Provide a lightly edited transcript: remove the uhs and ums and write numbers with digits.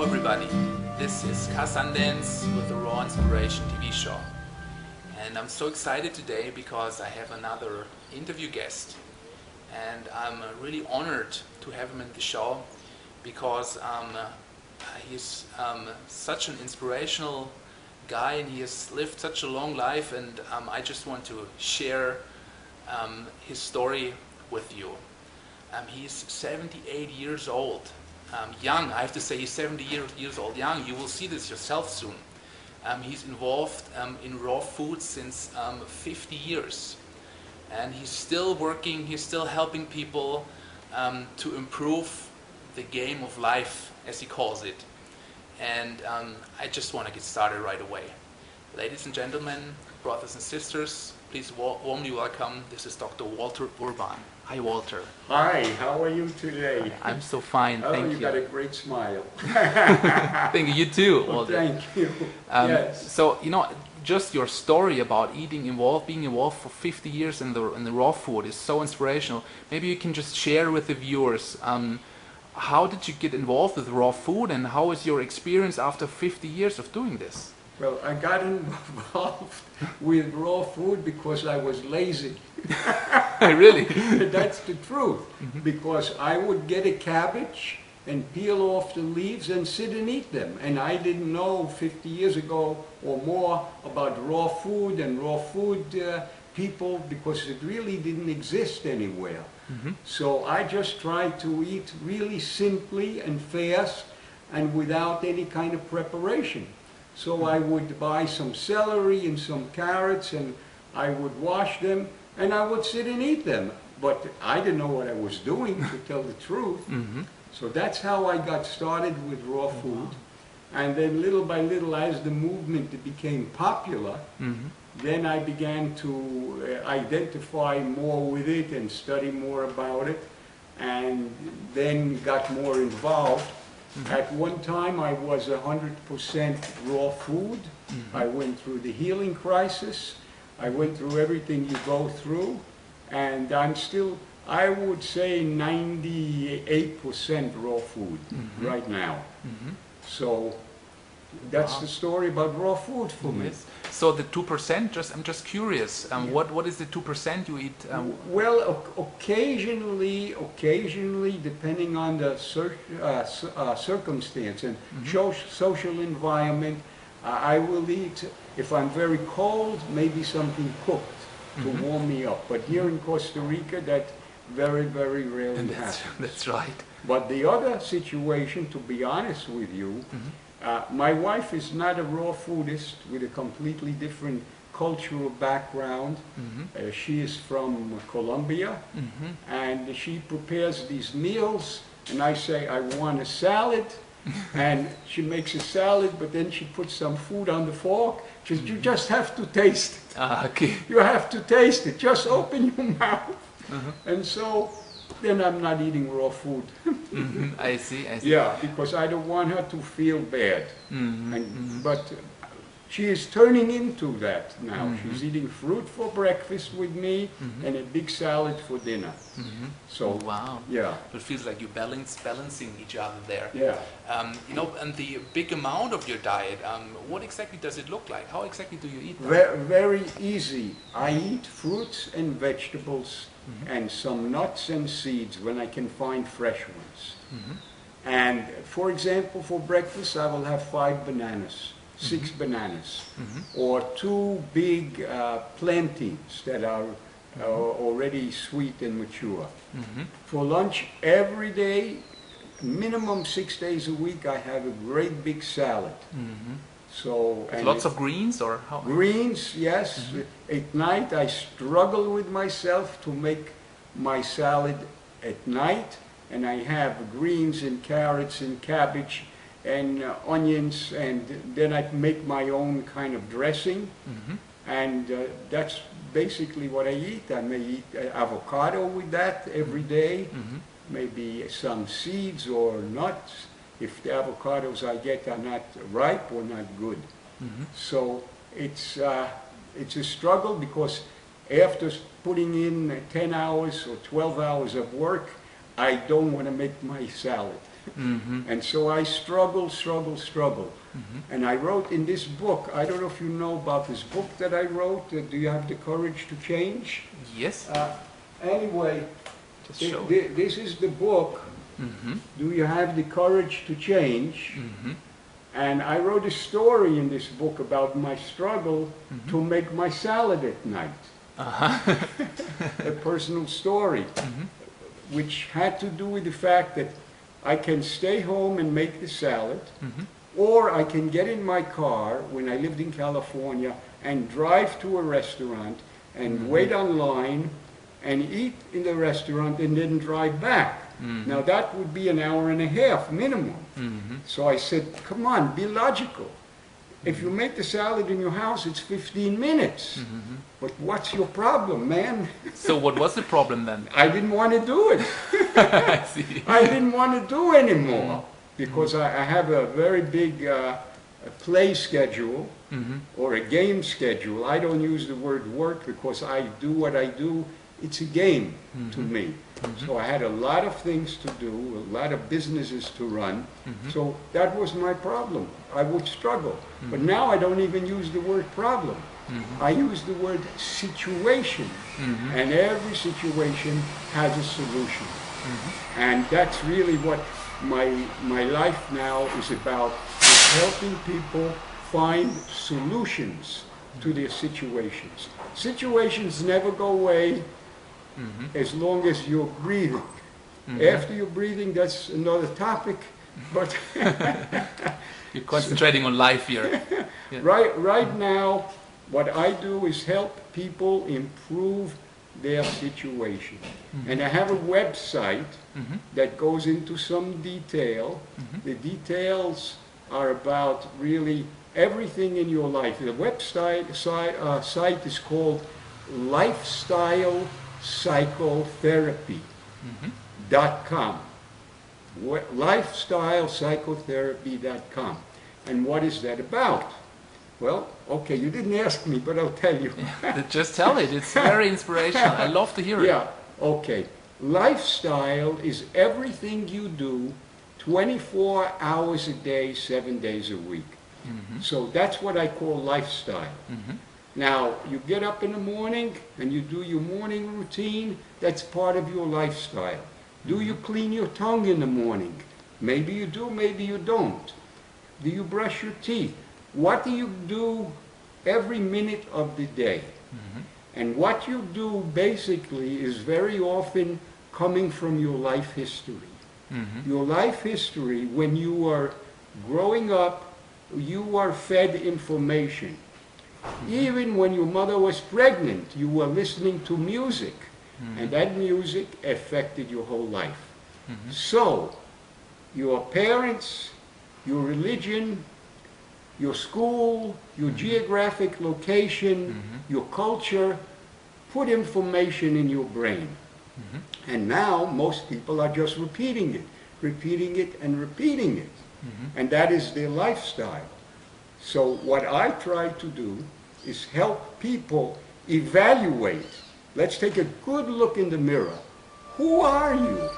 everybody, this is Ka Sundance with the Raw Inspiration TV show. And I'm so excited today because I have another interview guest. And I'm really honored to have him in the show because he's such an inspirational guy and he has lived such a long life, and I just want to share his story with you. He's 78 years old. Young, I have to say he's 70 years old, young. You will see this yourself soon. He's involved in raw food since 50 years. And he's still working, he's still helping people to improve the game of life, as he calls it. And I just want to get started right away. Ladies and gentlemen, brothers and sisters, please warmly welcome, this is Dr. Walter Urban. Hi, Walter. Hi, how are you today? I'm so fine, thank you. Oh, you got a great smile. Thank you, you too, Walter. Thank you. Yes. So, you know, just your story about being involved for 50 years in the raw food is so inspirational. Maybe you can just share with the viewers, how did you get involved with raw food and how is your experience after 50 years of doing this? Well, I got involved with raw food because I was lazy. Really? That's the truth. Because I would get a cabbage and peel off the leaves and sit and eat them. And I didn't know 50 years ago or more about raw food and raw food people, because it really didn't exist anywhere. So I just tried to eat really simply and fast and without any kind of preparation. So I would buy some celery and some carrots and I would wash them and I would sit and eat them. But I didn't know what I was doing, to tell the truth. So that's how I got started with raw food. And then little by little, as the movement became popular, then I began to identify more with it and study more about it, and then got more involved. At one time I was 100% raw food. I went through the healing crisis. I went through everything you go through, and I'm still, I would say, 98% raw food right now. So that's the story about raw food for me. So the 2%, I'm just curious, what is the 2% you eat? Well, occasionally, depending on the circumstance and social environment, I will eat, if I'm very cold, maybe something cooked to warm me up. But here in Costa Rica, that very, very rarely happens. That's right. But the other situation, to be honest with you, my wife is not a raw foodist with a completely different cultural background. She is from Colombia, and she prepares these meals, and I say, I want a salad, and she makes a salad, but then she puts some food on the fork. She says, you just have to taste it. Okay. You have to taste it. Just open your mouth. And so then I'm not eating raw food. I see. Yeah, because I don't want her to feel bad. But she is turning into that now. She's eating fruit for breakfast with me and a big salad for dinner. So, wow. Yeah. It feels like you're balancing each other there. Yeah. You know, and the big amount of your diet, what exactly does it look like? How exactly do you eat that? Very easy. I eat fruits and vegetables and some nuts and seeds when I can find fresh ones. And for example, for breakfast I will have 5 bananas, 6 bananas, or 2 big plantains that are already sweet and mature. For lunch every day, minimum 6 days a week, I have a great big salad. So, and lots of greens, or how? Greens, yes. At night I struggle with myself to make my salad at night, and I have greens and carrots and cabbage and onions, and then I make my own kind of dressing, and that's basically what I eat. I may eat avocado with that every day, maybe some seeds or nuts, if the avocados I get are not ripe or not good. So it's a struggle, because after putting in 10 hours or 12 hours of work, I don't want to make my salad. And so I struggled. And I wrote in this book, I don't know if you know about this book that I wrote, Do You Have the Courage to Change? Yes. Anyway, Just show it. this is the book, Do You Have the Courage to Change? And I wrote a story in this book about my struggle to make my salad at night. A personal story, which had to do with the fact that I can stay home and make the salad, or I can get in my car when I lived in California and drive to a restaurant and wait online and eat in the restaurant and then drive back. Now that would be an hour and a half minimum. So I said, come on, be logical. If you make the salad in your house, it's 15 minutes. But what's your problem, man? So what was the problem then? I didn't want to do it. I see. I didn't want to do anymore because I have a very big play schedule or a game schedule. I don't use the word work because I do what I do. It's a game to me. So I had a lot of things to do, a lot of businesses to run. So that was my problem. I would struggle. But now I don't even use the word problem. I use the word situation. And every situation has a solution. And that's really what my life now is about, is helping people find solutions to their situations. Situations never go away as long as you're breathing. After you're breathing, that's another topic, but You're concentrating on life here. Yeah. right now, what I do is help people improve their situation. And I have a website that goes into some detail. The details are about really everything in your life. The website site is called lifestylepsychotherapy.com. Lifestylepsychotherapy.com. And what is that about? Well, okay, you didn't ask me, but I'll tell you. Just tell it. It's very inspirational. I love to hear it. Yeah, okay. Lifestyle is everything you do 24 hours a day, 7 days a week. So that's what I call lifestyle. Now, you get up in the morning and you do your morning routine. That's part of your lifestyle. Do you clean your tongue in the morning? Maybe you do, maybe you don't. Do you brush your teeth? What do you do every minute of the day? And what you do basically is very often coming from your life history. Your life history, when you are growing up, you are fed information. Even when your mother was pregnant, you were listening to music, and that music affected your whole life. So, your parents, your religion, your school, your geographic location, your culture, put information in your brain. And now, most people are just repeating it and repeating it. And that is their lifestyle. So what I try to do is help people evaluate. Let's take a good look in the mirror. Who are you?